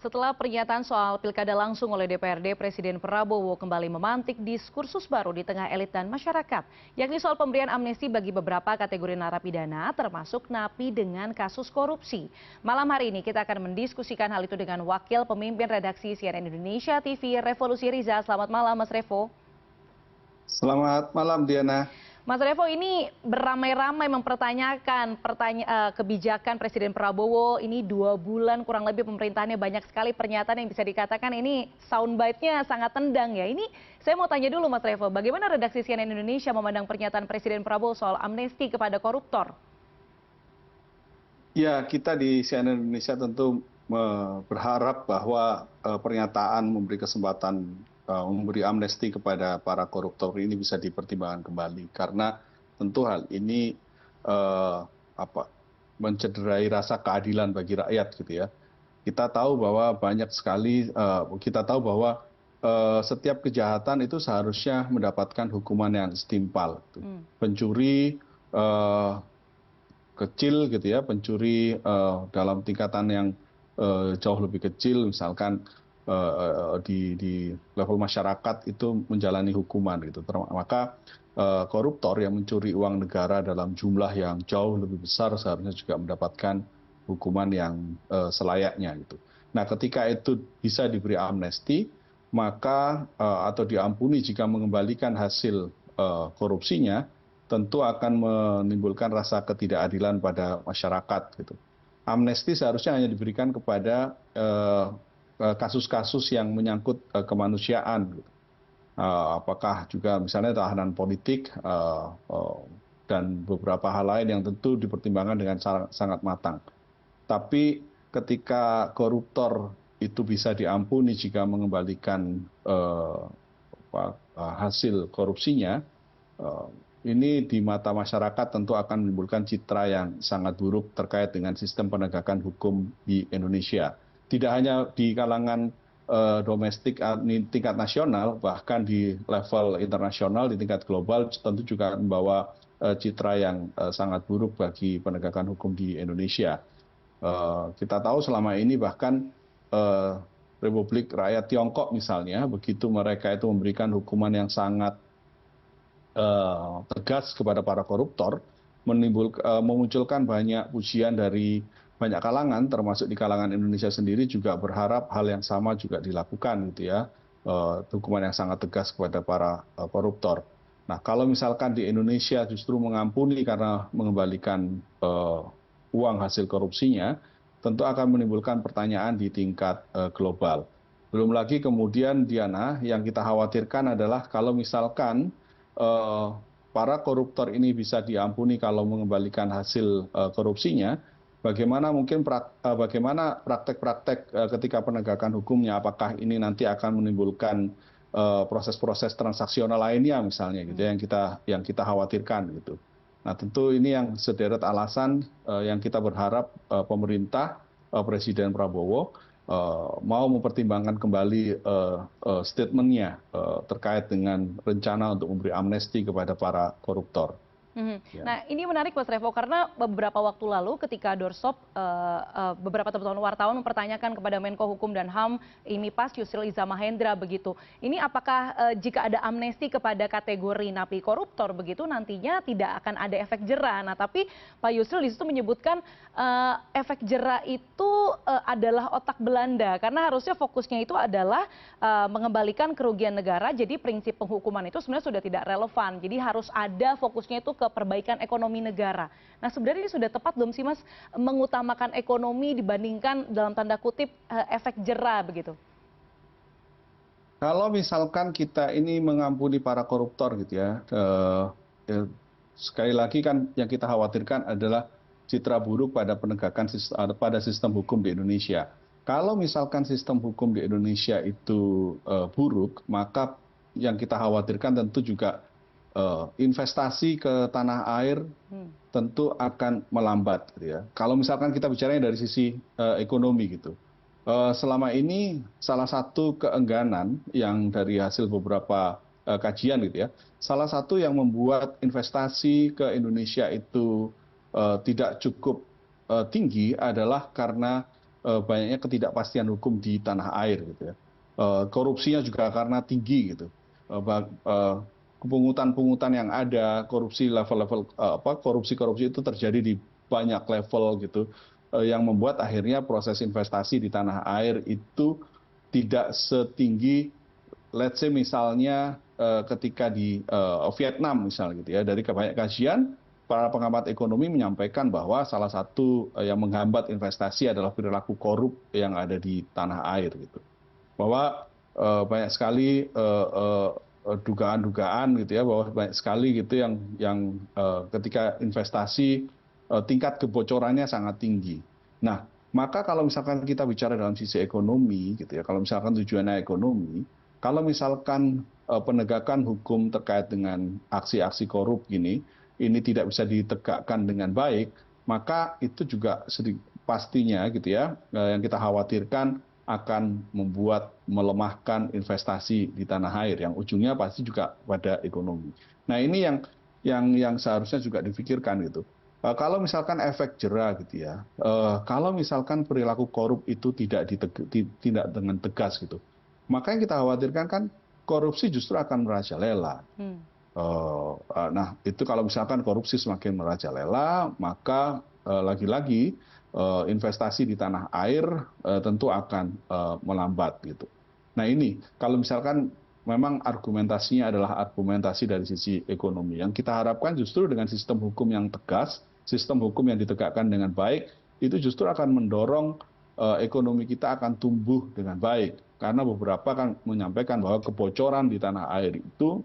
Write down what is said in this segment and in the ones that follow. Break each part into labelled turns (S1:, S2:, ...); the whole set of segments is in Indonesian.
S1: Setelah pernyataan soal pilkada langsung oleh DPRD, Presiden Prabowo kembali memantik diskursus baru di tengah elit dan masyarakat, yakni soal pemberian amnesti bagi beberapa kategori narapidana, termasuk napi dengan kasus korupsi. Malam hari ini kita akan mendiskusikan hal itu dengan Wakil Pemimpin Redaksi CNN Indonesia TV, Revolusi Riza. Selamat malam, Mas Revo.
S2: Selamat malam, Diana.
S1: Mas Revo, ini beramai-ramai mempertanyakan kebijakan Presiden Prabowo. Ini 2 bulan kurang lebih pemerintahannya, banyak sekali pernyataan yang bisa dikatakan ini soundbite-nya sangat tendang ya. Ini saya mau tanya dulu Mas Revo, bagaimana redaksi CNN Indonesia memandang pernyataan Presiden Prabowo soal amnesti kepada koruptor?
S2: Ya, kita di CNN Indonesia tentu berharap bahwa pernyataan memberi kesempatan memberi amnesti kepada para koruptor ini bisa dipertimbangkan kembali, karena tentu hal ini mencederai rasa keadilan bagi rakyat, gitu ya. Kita tahu bahwa banyak sekali setiap kejahatan itu seharusnya mendapatkan hukuman yang setimpal. Pencuri kecil, gitu ya, pencuri dalam tingkatan yang jauh lebih kecil, misalkan di level masyarakat itu menjalani hukuman, gitu. Maka koruptor yang mencuri uang negara dalam jumlah yang jauh lebih besar seharusnya juga mendapatkan hukuman yang selayaknya, gitu. Nah, ketika itu bisa diberi amnesti, maka atau diampuni jika mengembalikan hasil korupsinya, tentu akan menimbulkan rasa ketidakadilan pada masyarakat, gitu. Amnesti seharusnya hanya diberikan kepada kasus-kasus yang menyangkut kemanusiaan, gitu. Apakah juga misalnya tahanan politik dan beberapa hal lain yang tentu dipertimbangkan dengan sangat matang. Tapi ketika koruptor itu bisa diampuni jika mengembalikan hasil korupsinya, ini di mata masyarakat tentu akan menimbulkan citra yang sangat buruk terkait dengan sistem penegakan hukum di Indonesia. Tidak hanya di kalangan domestik tingkat nasional, bahkan di level internasional, di tingkat global tentu juga membawa citra yang sangat buruk bagi penegakan hukum di Indonesia. Kita tahu selama ini bahkan Republik Rakyat Tiongkok misalnya, begitu mereka itu memberikan hukuman yang sangat tegas kepada para koruptor, memunculkan banyak pujian dari banyak kalangan, termasuk di kalangan Indonesia sendiri juga berharap hal yang sama juga dilakukan, gitu ya, hukuman yang sangat tegas kepada para koruptor. Nah, kalau misalkan di Indonesia justru mengampuni karena mengembalikan uang hasil korupsinya, tentu akan menimbulkan pertanyaan di tingkat global. Belum lagi kemudian, Diana, yang kita khawatirkan adalah kalau misalkan para koruptor ini bisa diampuni kalau mengembalikan hasil korupsinya, bagaimana praktek-praktek ketika penegakan hukumnya, apakah ini nanti akan menimbulkan proses-proses transaksional lainnya misalnya, gitu, yang kita khawatirkan, gitu. Nah, tentu ini yang sederet alasan yang kita berharap pemerintah, Presiden Prabowo mau mempertimbangkan kembali statementnya terkait dengan rencana untuk memberi amnesti kepada para koruptor.
S1: Nah, ini menarik Mas Revo, karena beberapa waktu lalu ketika Doorstop beberapa teman-teman wartawan mempertanyakan kepada Menko Hukum dan HAM IMIPAS Yusril Iza Mahendra begitu. Ini apakah jika ada amnesti kepada kategori napi koruptor begitu nantinya tidak akan ada efek jera. Nah, tapi Pak Yusril di situ menyebutkan efek jera itu adalah otak Belanda, karena harusnya fokusnya itu adalah mengembalikan kerugian negara. Jadi prinsip penghukuman itu sebenarnya sudah tidak relevan. Jadi harus ada fokusnya itu ke perbaikan ekonomi negara. Nah, sebenarnya ini sudah tepat belum sih Mas mengutamakan ekonomi dibandingkan dalam tanda kutip efek jera begitu?
S2: Kalau misalkan kita ini mengampuni para koruptor, gitu ya, sekali lagi kan yang kita khawatirkan adalah citra buruk pada penegakan pada sistem hukum di Indonesia. Kalau misalkan sistem hukum di Indonesia itu buruk, maka yang kita khawatirkan tentu juga investasi ke tanah air tentu akan melambat, gitu ya. Kalau misalkan kita bicaranya dari sisi ekonomi, gitu. Selama ini salah satu keengganan yang dari hasil beberapa kajian, gitu ya, salah satu yang membuat investasi ke Indonesia itu tidak cukup tinggi adalah karena banyaknya ketidakpastian hukum di tanah air gitu ya. Korupsinya juga karena tinggi gitu. Pungutan-pungutan yang ada, korupsi level-level korupsi-korupsi itu terjadi di banyak level gitu, yang membuat akhirnya proses investasi di tanah air itu tidak setinggi, let's say misalnya ketika di Vietnam misalnya gitu ya. Dari banyak kajian, para pengamat ekonomi menyampaikan bahwa salah satu yang menghambat investasi adalah perilaku korup yang ada di tanah air gitu. Bahwa banyak sekali dugaan-dugaan gitu ya, bahwa banyak sekali gitu yang ketika investasi tingkat kebocorannya sangat tinggi. Nah, maka kalau misalkan kita bicara dalam sisi ekonomi gitu ya, kalau misalkan tujuannya ekonomi, kalau misalkan penegakan hukum terkait dengan aksi-aksi korup gini, ini tidak bisa ditegakkan dengan baik, maka itu juga pastinya gitu ya, yang kita khawatirkan akan membuat melemahkan investasi di tanah air, yang ujungnya pasti juga pada ekonomi. Nah, ini yang seharusnya juga difikirkan gitu. Kalau misalkan efek jera gitu ya, kalau misalkan perilaku korup itu tidak ditindak dengan tegas gitu, maka yang kita khawatirkan kan korupsi justru akan merajalela. Nah, itu kalau misalkan korupsi semakin merajalela, maka lagi-lagi investasi di tanah air tentu akan melambat gitu. Nah, ini kalau misalkan memang argumentasinya adalah argumentasi dari sisi ekonomi, yang kita harapkan justru dengan sistem hukum yang tegas, sistem hukum yang ditegakkan dengan baik, itu justru akan mendorong ekonomi kita akan tumbuh dengan baik. Karena beberapa kan menyampaikan bahwa kebocoran di tanah air itu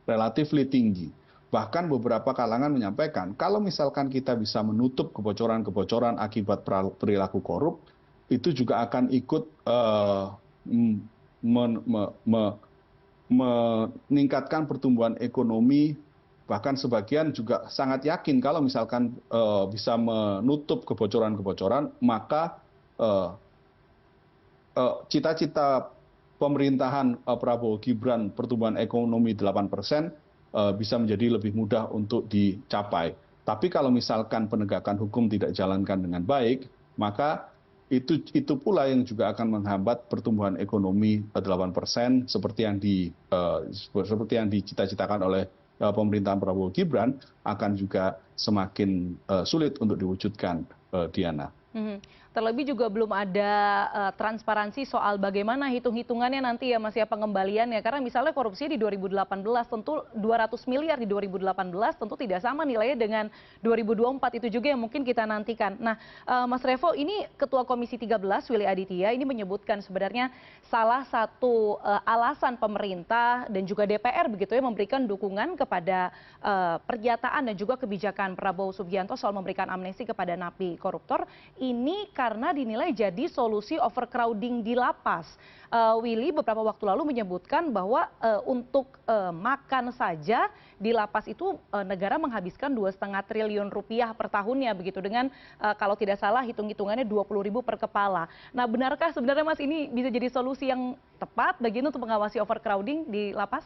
S2: relatif tinggi. Bahkan beberapa kalangan menyampaikan, kalau misalkan kita bisa menutup kebocoran-kebocoran akibat perilaku korup, itu juga akan ikut meningkatkan pertumbuhan ekonomi. Bahkan sebagian juga sangat yakin kalau misalkan bisa menutup kebocoran-kebocoran, maka cita-cita pemerintahan Prabowo Gibran pertumbuhan ekonomi 8% bisa menjadi lebih mudah untuk dicapai. Tapi kalau misalkan penegakan hukum tidak dijalankan dengan baik, maka itu pula yang juga akan menghambat pertumbuhan ekonomi 8% seperti yang dicita-citakan oleh pemerintahan Prabowo Gibran, akan juga semakin sulit untuk diwujudkan, Diana.
S1: Terlebih juga belum ada transparansi soal bagaimana hitung-hitungannya nanti ya Mas ya, pengembaliannya. Karena misalnya korupsi di 2018 tentu 200 miliar di 2018 tentu tidak sama nilainya dengan 2024, itu juga yang mungkin kita nantikan. Nah, Mas Revo, ini Ketua Komisi 13 Willy Aditya ini menyebutkan sebenarnya salah satu alasan pemerintah dan juga DPR begitu ya memberikan dukungan kepada pernyataan dan juga kebijakan Prabowo Subianto soal memberikan amnesti kepada napi koruptor ini karena dinilai jadi solusi overcrowding di lapas. Willy beberapa waktu lalu menyebutkan bahwa untuk makan saja di lapas itu negara menghabiskan 2,5 triliun rupiah per tahunnya begitu, dengan kalau tidak salah hitung-hitungannya 20.000 per kepala. Nah, benarkah sebenarnya Mas ini bisa jadi solusi yang tepat bagian untuk mengawasi overcrowding di lapas?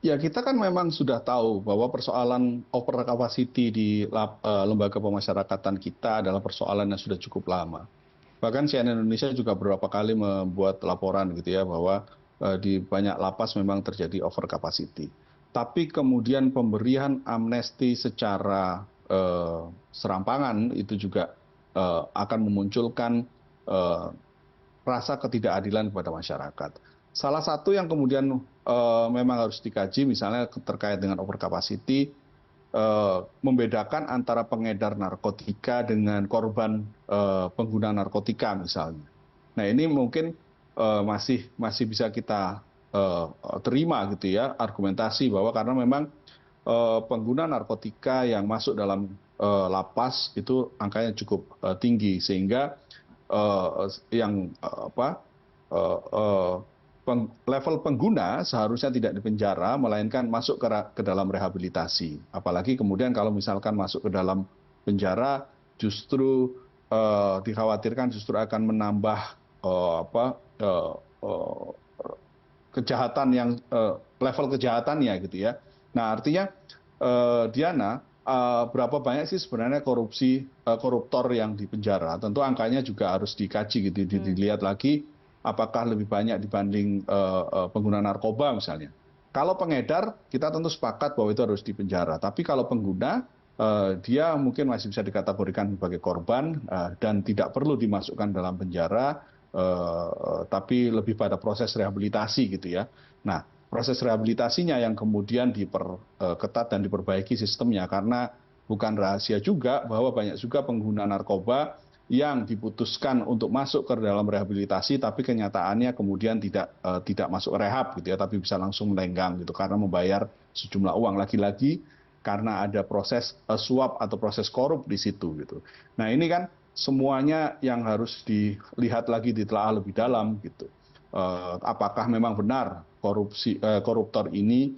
S2: Ya, kita kan memang sudah tahu bahwa persoalan over capacity di lembaga pemasyarakatan kita adalah persoalan yang sudah cukup lama. Bahkan CNN Indonesia juga beberapa kali membuat laporan gitu ya, bahwa di banyak lapas memang terjadi over capacity. Tapi kemudian pemberian amnesti secara serampangan itu juga akan memunculkan rasa ketidakadilan kepada masyarakat. Salah satu yang kemudian memang harus dikaji misalnya terkait dengan over capacity, membedakan antara pengedar narkotika dengan korban pengguna narkotika misalnya. Nah, ini mungkin masih bisa kita terima gitu ya, argumentasi bahwa karena memang pengguna narkotika yang masuk dalam lapas itu angkanya cukup tinggi, sehingga yang level pengguna seharusnya tidak dipenjara, melainkan masuk ke dalam rehabilitasi. Apalagi kemudian kalau misalkan masuk ke dalam penjara, justru dikhawatirkan justru akan menambah kejahatan yang level kejahatannya gitu ya. Nah, artinya Diana, berapa banyak sih sebenarnya koruptor yang di penjara? Tentu angkanya juga harus dikaji gitu, dilihat lagi apakah lebih banyak dibanding pengguna narkoba misalnya. Kalau pengedar, kita tentu sepakat bahwa itu harus dipenjara. Tapi kalau pengguna, dia mungkin masih bisa dikategorikan sebagai korban dan tidak perlu dimasukkan dalam penjara, tapi lebih pada proses rehabilitasi gitu ya. Nah, proses rehabilitasinya yang kemudian diperketat dan diperbaiki sistemnya, karena bukan rahasia juga bahwa banyak juga pengguna narkoba yang diputuskan untuk masuk ke dalam rehabilitasi, tapi kenyataannya kemudian tidak masuk rehab gitu ya, tapi bisa langsung melenggang gitu karena membayar sejumlah uang, lagi-lagi karena ada proses suap atau proses korup di situ gitu. Nah ini kan semuanya yang harus dilihat lagi, ditelaah lebih dalam gitu. Apakah memang benar koruptor ini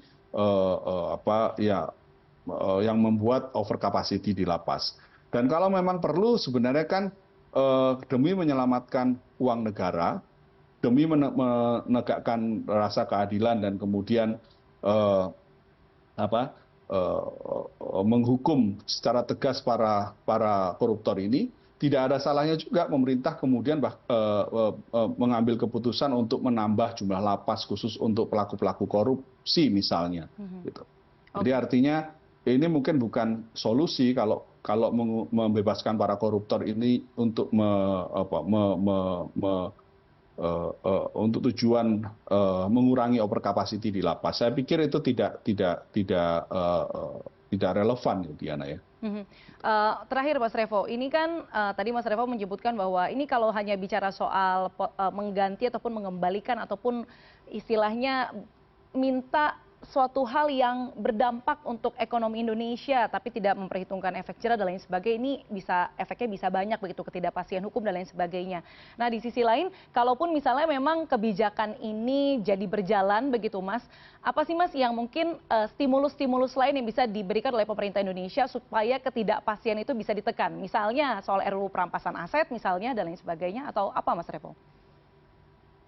S2: yang membuat over capacity di lapas. Dan kalau memang perlu sebenarnya kan demi menyelamatkan uang negara, demi menegakkan rasa keadilan dan kemudian eh, apa menghukum secara tegas para koruptor ini, tidak ada salahnya juga pemerintah kemudian mengambil keputusan untuk menambah jumlah lapas khusus untuk pelaku-pelaku korupsi misalnya. Gitu. Jadi
S1: Oke.
S2: artinya ini mungkin bukan solusi kalau membebaskan para koruptor ini untuk untuk tujuan mengurangi overcapacity di lapas. Saya pikir itu tidak relevan ya, Diana ya.
S1: Mhm. Terakhir Mas Revo, ini kan tadi Mas Revo menyebutkan bahwa ini kalau hanya bicara soal mengganti ataupun mengembalikan ataupun istilahnya minta suatu hal yang berdampak untuk ekonomi Indonesia tapi tidak memperhitungkan efek jerah dan lain sebagainya, ini efeknya bisa banyak begitu, ketidakpastian hukum dan lain sebagainya. Nah di sisi lain, kalaupun misalnya memang kebijakan ini jadi berjalan begitu Mas, apa sih Mas yang mungkin stimulus-stimulus lain yang bisa diberikan oleh pemerintah Indonesia supaya ketidakpastian itu bisa ditekan? Misalnya soal RUU perampasan aset misalnya dan lain sebagainya, atau apa Mas Revo?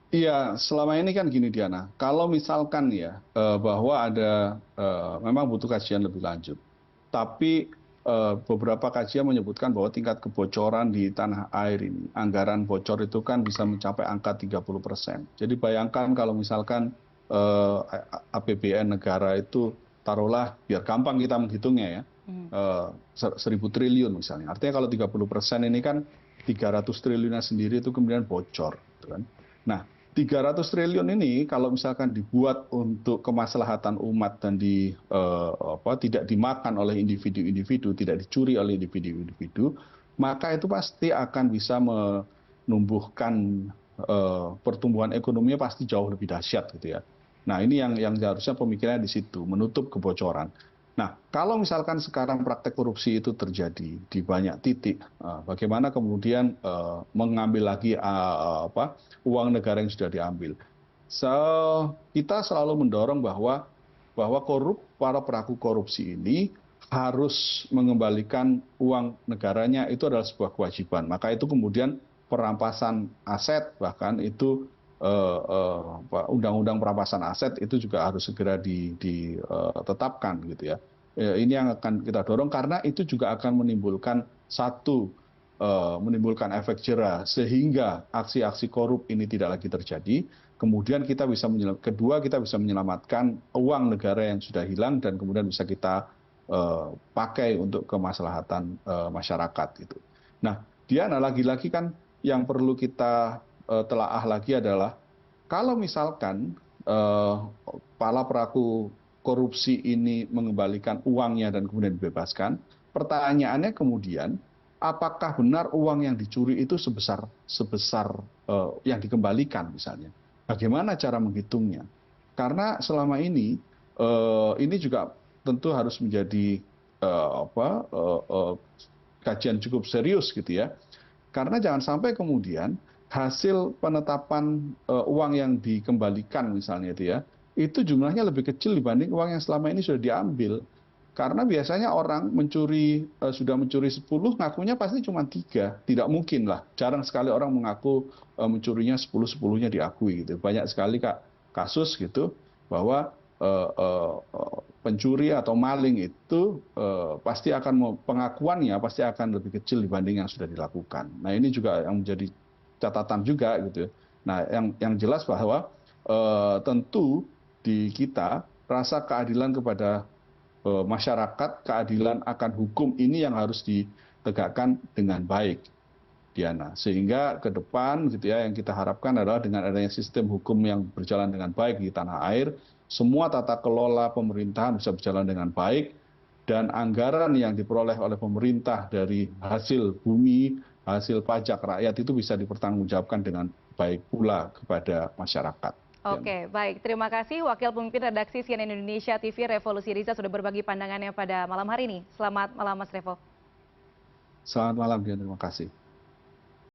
S2: Iya, selama ini kan gini Diana, kalau misalkan ya bahwa ada memang butuh kajian lebih lanjut, tapi beberapa kajian menyebutkan bahwa tingkat kebocoran di tanah air ini, anggaran bocor itu kan bisa mencapai angka 30%. Jadi bayangkan kalau misalkan APBN negara itu taruhlah, biar gampang kita menghitungnya ya, 1.000 triliun misalnya. Artinya kalau 30% ini kan 300 triliunnya sendiri itu kemudian bocor, gitu kan. Nah, 300 triliun ini kalau misalkan dibuat untuk kemaslahatan umat dan tidak dimakan oleh individu-individu, tidak dicuri oleh individu-individu, maka itu pasti akan bisa menumbuhkan pertumbuhan ekonominya pasti jauh lebih dahsyat gitu ya. Nah ini yang harusnya pemikirannya di situ, menutup kebocoran. Nah, kalau misalkan sekarang praktek korupsi itu terjadi di banyak titik, bagaimana kemudian mengambil lagi uang negara yang sudah diambil? Kita selalu mendorong bahwa para pelaku korupsi ini harus mengembalikan uang negaranya, itu adalah sebuah kewajiban. Maka itu kemudian perampasan aset, bahkan itu undang-undang perampasan aset itu juga harus segera ditetapkan gitu ya. Ini yang akan kita dorong karena itu juga akan menimbulkan menimbulkan efek jerah sehingga aksi-aksi korup ini tidak lagi terjadi. Kemudian kita bisa menyelamatkan uang negara yang sudah hilang dan kemudian bisa kita pakai untuk kemaslahatan masyarakat gitu. Nah, Diana, lagi-lagi kan yang perlu kita telaah lagi adalah kalau misalkan para pelaku korupsi ini mengembalikan uangnya dan kemudian dibebaskan, pertanyaannya kemudian apakah benar uang yang dicuri itu sebesar yang dikembalikan misalnya? Bagaimana cara menghitungnya? Karena selama ini juga tentu harus menjadi kajian cukup serius gitu ya. Karena jangan sampai kemudian hasil penetapan uang yang dikembalikan misalnya itu jumlahnya lebih kecil dibanding uang yang selama ini sudah diambil. Karena biasanya orang sudah mencuri 10, ngakunya pasti cuma 3. Tidak mungkin lah. Jarang sekali orang mengaku mencurinya 10, 10-nya diakui gitu. Banyak sekali kasus gitu bahwa pencuri atau maling itu pasti akan pengakuannya pasti akan lebih kecil dibanding yang sudah dilakukan. Nah ini juga yang menjadi catatan juga gitu. Nah yang jelas bahwa tentu di kita rasa keadilan kepada masyarakat, keadilan akan hukum ini yang harus ditegakkan dengan baik, Diana. Sehingga ke depan gitu ya yang kita harapkan adalah dengan adanya sistem hukum yang berjalan dengan baik di tanah air, semua tata kelola pemerintahan bisa berjalan dengan baik dan anggaran yang diperoleh oleh pemerintah dari hasil bumi, hasil pajak rakyat itu bisa dipertanggungjawabkan dengan baik pula kepada masyarakat. Diana.
S1: Oke, baik. Terima kasih Wakil Pemimpin Redaksi CNN Indonesia TV Revolusi Riza sudah berbagi pandangannya pada malam hari ini. Selamat malam Mas Revo.
S2: Selamat malam, Diana. Terima kasih.